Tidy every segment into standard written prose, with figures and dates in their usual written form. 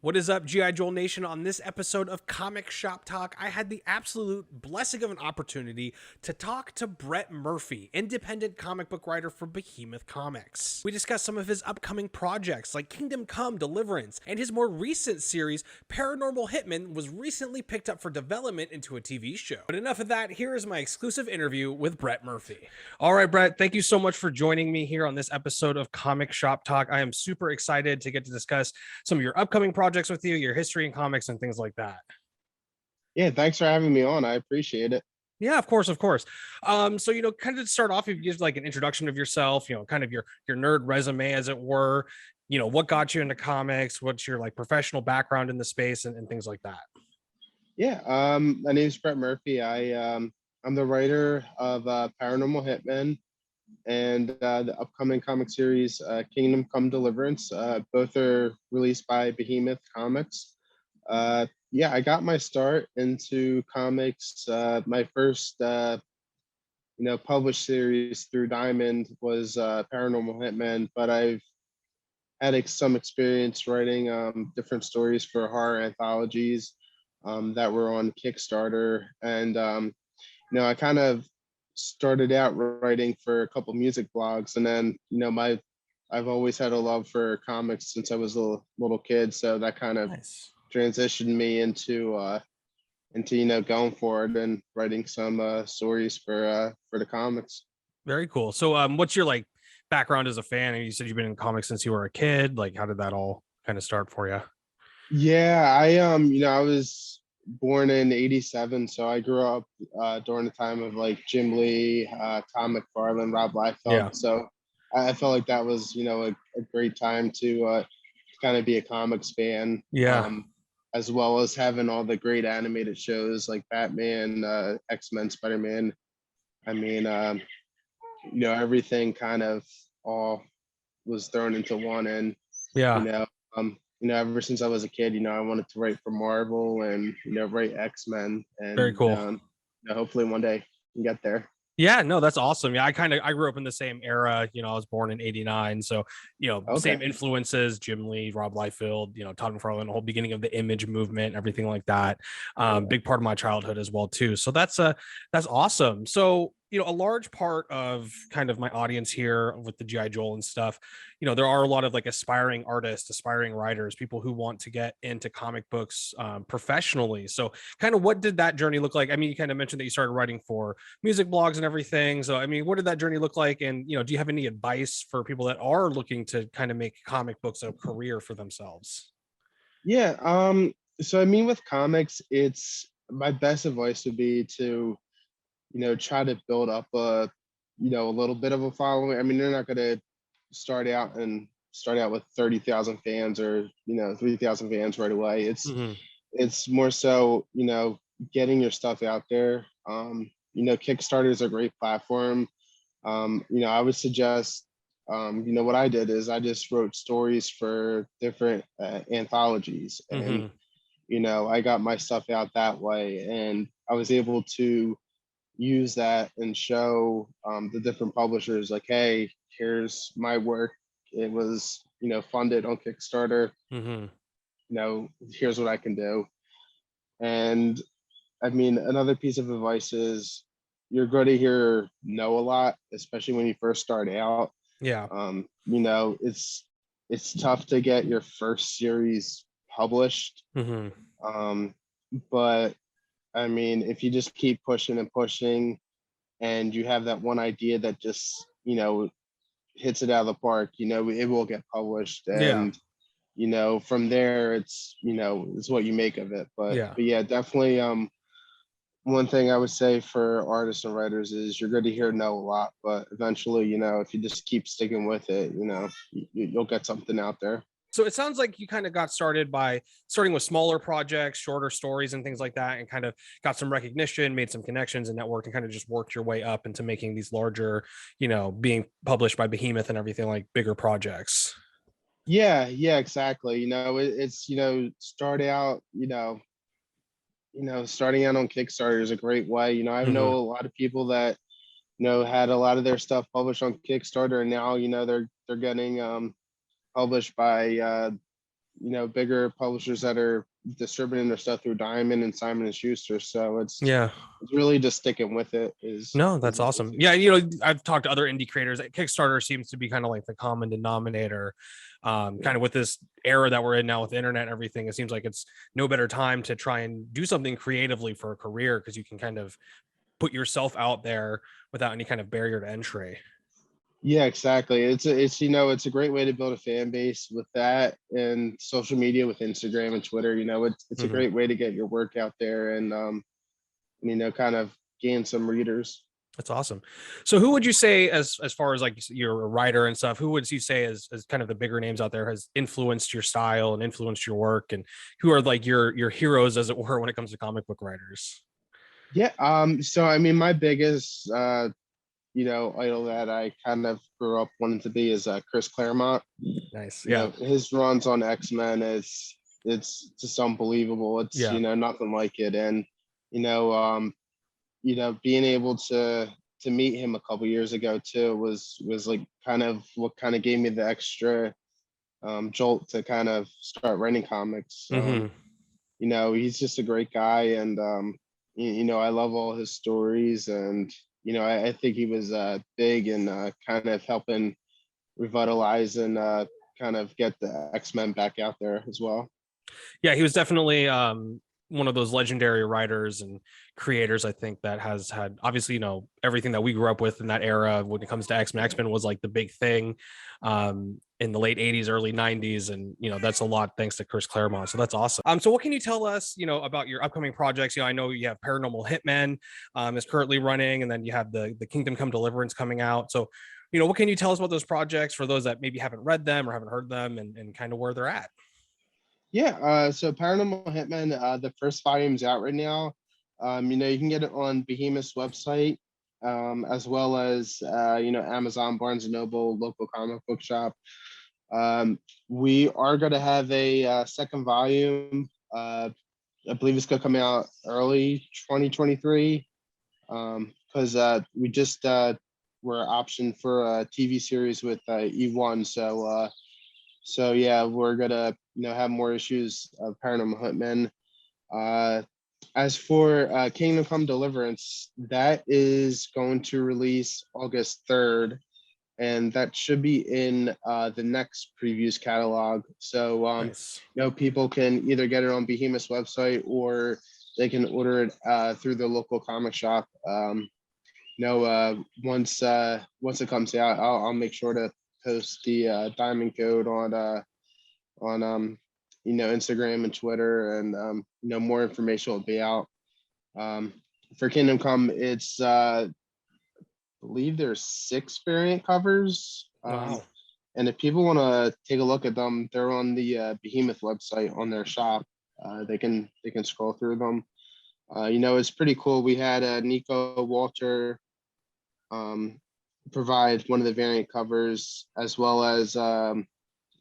What is up, G.I. Joel Nation? On this episode of Comic Shop Talk, I had the absolute blessing of an opportunity to talk to Brett Murphy, independent comic book writer for Behemoth Comics. We discussed some of his upcoming projects like Kingdom Come, Deliverance, and his more recent series, Paranormal Hitman, was recently picked up for development into a TV show. But enough of that, here is my exclusive interview with Brett Murphy. All right, Brett, thank you so much for joining me here on this episode of Comic Shop Talk. I am super excited to get to discuss some of your upcoming projects with you, your history in comics and things like that. Yeah, thanks for having me on. I appreciate it. Yeah, of course, of course. So kind of to start off, if you give like an introduction of yourself, kind of your nerd resume, as it were. What got you into comics? What's your like professional background in the space and things like that? Yeah, my name is Brett Murphy. I'm the writer of Paranormal Hitman and the upcoming comic series Kingdom Come Deliverance. Both are released by Behemoth Comics. Yeah, I got my start into comics. My first published series through Diamond was Paranormal Hitman, but I've had some experience writing different stories for horror anthologies that were on Kickstarter. And I kind of started out writing for a couple music blogs, and then I've always had a love for comics since I was a little kid, so that kind of Nice. transitioned me into going forward and writing some stories for the comics. Very cool. So what's your like background as a fan? And you said you've been in comics since you were a kid. Like, how did that all kind of start for you? Yeah, I was born in '87, so I grew up during the time of like Jim Lee, Tom McFarlane, Rob Yeah. Liefeld. So I felt like that was a great time to kind of be a comics fan. Yeah. As well as having all the great animated shows like Batman, X-Men, Spider-Man. I mean, everything kind of all was thrown into one. And you Yeah. know, ever since I was a kid, I wanted to write for Marvel and write X-Men, Very and cool. hopefully one day we get there. Yeah, no, that's awesome. Yeah, I grew up in the same era. I was born in '89, so Okay. same influences: Jim Lee, Rob Liefeld, Todd McFarlane, the whole beginning of the Image movement, everything like that. Big part of my childhood as well too. So that's awesome. So a large part of kind of my audience here with the GI Joel and stuff, there are a lot of like aspiring artists, aspiring writers, people who want to get into comic books professionally. So kind of what did that journey look like? I mean, you kind of mentioned that you started writing for music blogs and everything. So, I mean, what did that journey look like? And, do you have any advice for people that are looking to kind of make comic books a career for themselves? Yeah. So I mean, with comics, it's my best advice would be to try to build up a little bit of a following. I mean, they're not going to start out with 30,000 fans or 3,000 fans right away. Mm-hmm. It's more so getting your stuff out there. Kickstarter is a great platform. I would suggest what I did is I just wrote stories for different anthologies, and Mm-hmm. I got my stuff out that way, and I was able to use that and show the different publishers like, hey, here's my work. It was funded on Kickstarter. Mm-hmm. Here's what I can do. And I mean, another piece of advice is you're going to hear no a lot, especially when you first start out. Yeah. It's tough to get your first series published. Mm-hmm. But I mean, if you just keep pushing and pushing, and you have that one idea that just hits it out of the park, it will get published. Yeah. And from there, it's what you make of it. But Yeah. yeah, definitely. One thing I would say for artists and writers is you're going to hear no a lot, but eventually, if you just keep sticking with it, you'll get something out there. So it sounds like you kind of got started by starting with smaller projects, shorter stories and things like that, and kind of got some recognition, made some connections and network, and kind of just worked your way up into making these larger, being published by Behemoth and everything, like bigger projects. Yeah, exactly. It's starting out on Kickstarter is a great way. I Mm-hmm. know a lot of people that had a lot of their stuff published on Kickstarter, and now they're getting published by bigger publishers that are distributing their stuff through Diamond and Simon and Schuster. So Yeah. it's really just sticking with it No, is that's the awesome. basic. Yeah, I've talked to other indie creators. Kickstarter seems to be kind of like the common denominator. Kind of with this era that we're in now with the internet and everything, it seems like it's no better time to try and do something creatively for a career, because you can kind of put yourself out there without any kind of barrier to entry. Yeah, exactly. It's a great way to build a fan base with that, and social media with Instagram and Twitter. It's a Mhm. great way to get your work out there and kind of gain some readers. That's awesome. So who would you say, as far as like you're a writer and stuff, who would you say as kind of the bigger names out there has influenced your style and influenced your work, and who are like your heroes, as it were, when it comes to comic book writers? Yeah. So I mean, my biggest idol that I kind of grew up wanting to be is Chris Claremont. Nice. Yeah. His runs on X-Men is it's just unbelievable. It's Yeah. nothing like it. And you know, um, being able to meet him a couple years ago too was like kind of what kind of gave me the extra jolt to kind of start writing comics. Hmm. He's just a great guy, and I love all his stories, and I think he was big in kind of helping revitalize and kind of get the X-Men back out there as well. Yeah, he was definitely one of those legendary writers and creators, I think, that has had, obviously, everything that we grew up with in that era when it comes to X-Men. X-Men was like the big thing in the late 80s, early 90s. And, that's a lot thanks to Chris Claremont. So that's awesome. So what can you tell us, about your upcoming projects? I know you have Paranormal Hitman is currently running, and then you have the Kingdom Come Deliverance coming out. So, what can you tell us about those projects for those that maybe haven't read them or haven't heard them, and kind of where they're at? Yeah, so Paranormal Hitman, the first volume's out right now. You can get it on Behemoth's website, as well as Amazon, Barnes and Noble, local comic book shop. We are going to have a second volume. I believe it's going to come out early 2023, because we just were optioned for a TV series with E1. So yeah, we're gonna have more issues of Paranormal Hitman. Uh, as for Kingdom Come Deliverance, that is going to release August 3rd, and that should be in the next previews catalog. So Nice. people can either get it on Behemoth's website, or they can order it through the local comic shop. Once it comes out, I'll make sure to post the diamond code on Instagram and Twitter, and more information will be out. For Kingdom Come, it's I believe there's 6 variant covers. Wow. And if people want to take a look at them, they're on the Behemoth website on their shop. They can scroll through them. It's pretty cool. We had Nico Walter provide one of the variant covers, as well as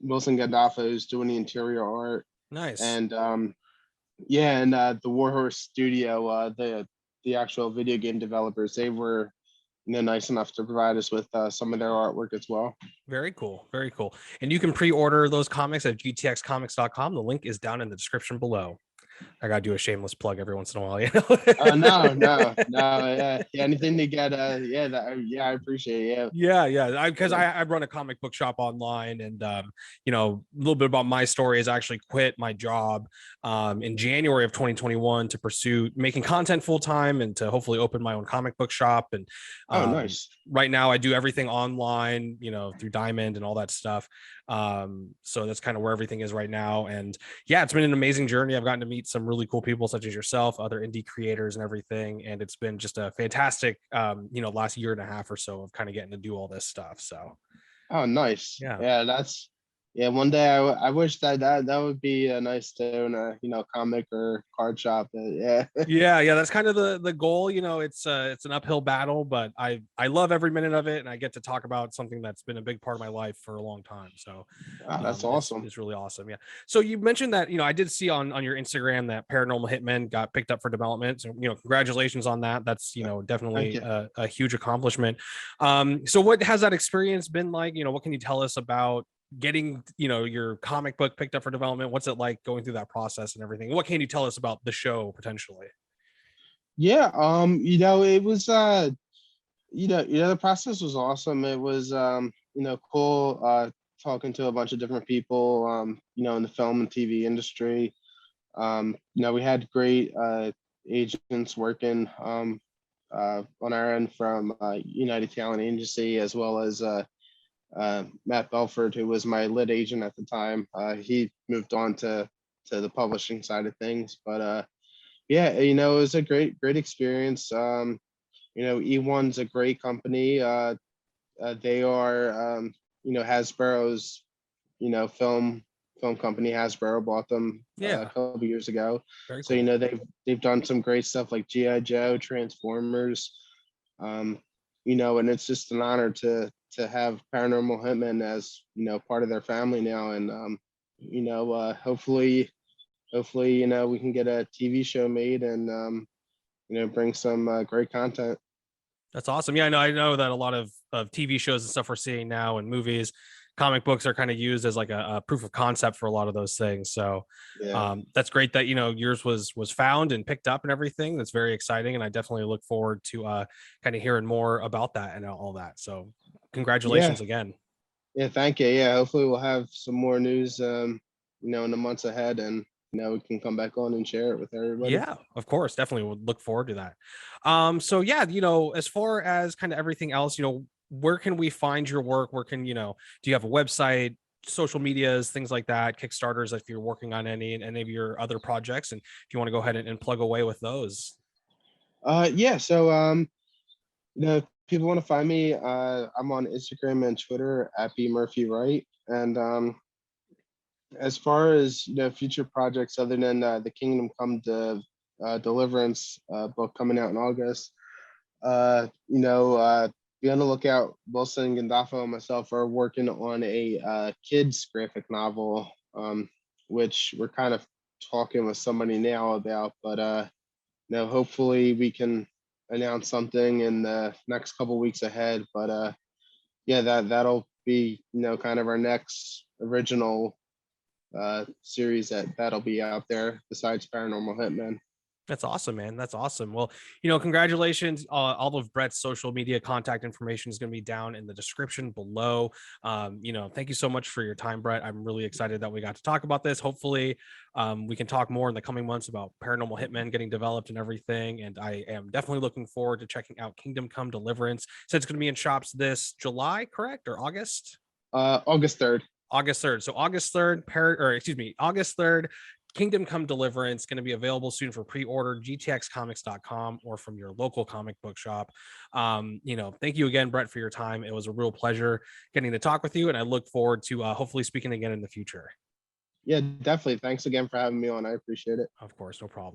Wilson Gaddafi, who's doing the interior art. Nice. And and the Warhorse Studio, the actual video game developers, they were nice enough to provide us with some of their artwork as well. Very cool. Very cool. And you can pre-order those comics at gtxcomics.com. The link is down in the description below. I gotta do a shameless plug every once in a while, No. Yeah, anything to get. I appreciate it. Yeah. Because I run a comic book shop online, and a little bit about my story is I actually quit my job in January of 2021 to pursue making content full time and to hopefully open my own comic book shop. And Nice. right now I do everything online, through Diamond and all that stuff. So that's kind of where everything is right now. And yeah, it's been an amazing journey. I've gotten to meet some really cool people such as yourself, other indie creators and everything. And it's been just a fantastic, last year and a half or so of kind of getting to do all this stuff. So, Oh, nice. yeah. Yeah, one day I wish that would be a nice to own a comic or card shop. Yeah. Yeah, that's kind of the goal. It's an uphill battle, but I love every minute of it, and I get to talk about something that's been a big part of my life for a long time. So That's awesome. it's really awesome. Yeah. So you mentioned that, I did see on your Instagram that Paranormal Hitman got picked up for development. So, congratulations on that. That's, definitely a huge accomplishment. So what has that experience been like? What can you tell us about getting, your comic book picked up for development? What's it like going through that process and everything? What can you tell us about the show potentially? Yeah, it was the process was awesome. It was cool talking to a bunch of different people in the film and TV industry. We had great agents working on our end from United Talent Agency, as well as Matt Belford, who was my lead agent at the time. He moved on to the publishing side of things, but yeah, it was a great experience. E1's a great company. They are, Hasbro's, film company. Hasbro bought them a Yeah, couple of years ago. very So cool. they've done some great stuff like GI Joe, Transformers, um, and it's just an honor to have Paranormal Hitman as part of their family now, and hopefully we can get a TV show made and bring some great content. That's awesome. Yeah, I know that a lot of TV shows and stuff we're seeing now and movies, comic books are kind of used as like a proof of concept for a lot of those things. So Yeah. that's great that yours was found and picked up and everything. That's very exciting, and I definitely look forward to kind of hearing more about that and all that. So Yeah. congratulations again. Yeah, thank you. Yeah, hopefully we'll have some more news, in the months ahead, and we can come back on and share it with everybody. Yeah, of course, definitely would look forward to that. So yeah, as far as kind of everything else, where can we find your work? Where can, do you have a website, social medias, things like that, Kickstarters, if you're working on any of your other projects, and if you want to go ahead and plug away with those? Yeah. So, if people want to find me, I'm on Instagram and Twitter at bmurphywright. And as far as future projects, other than the Kingdom Come to Deliverance book coming out in August, be on the lookout. Wilson Gandolfo and myself are working on a kids graphic novel, which we're kind of talking with somebody now about. But hopefully we can announce something in the next couple weeks ahead. But yeah, that'll be kind of our next original series that'll be out there besides Paranormal Hitman. That's awesome, man. That's awesome. Well, congratulations. All of Brett's social media contact information is going to be down in the description below. Thank you so much for your time, Brett. I'm really excited that we got to talk about this. Hopefully, we can talk more in the coming months about Paranormal Hitman getting developed and everything. And I am definitely looking forward to checking out Kingdom Come Deliverance. So it's going to be in shops this July, correct? Or August? August 3rd. August 3rd. So August 3rd, August 3rd, Kingdom Come Deliverance going to be available soon for pre-order, gtxcomics.com or from your local comic book shop. Thank you again, Brett, for your time. It was a real pleasure getting to talk with you, and I look forward to hopefully speaking again in the future. Yeah, definitely. Thanks again for having me on. I appreciate it. Of course, no problem.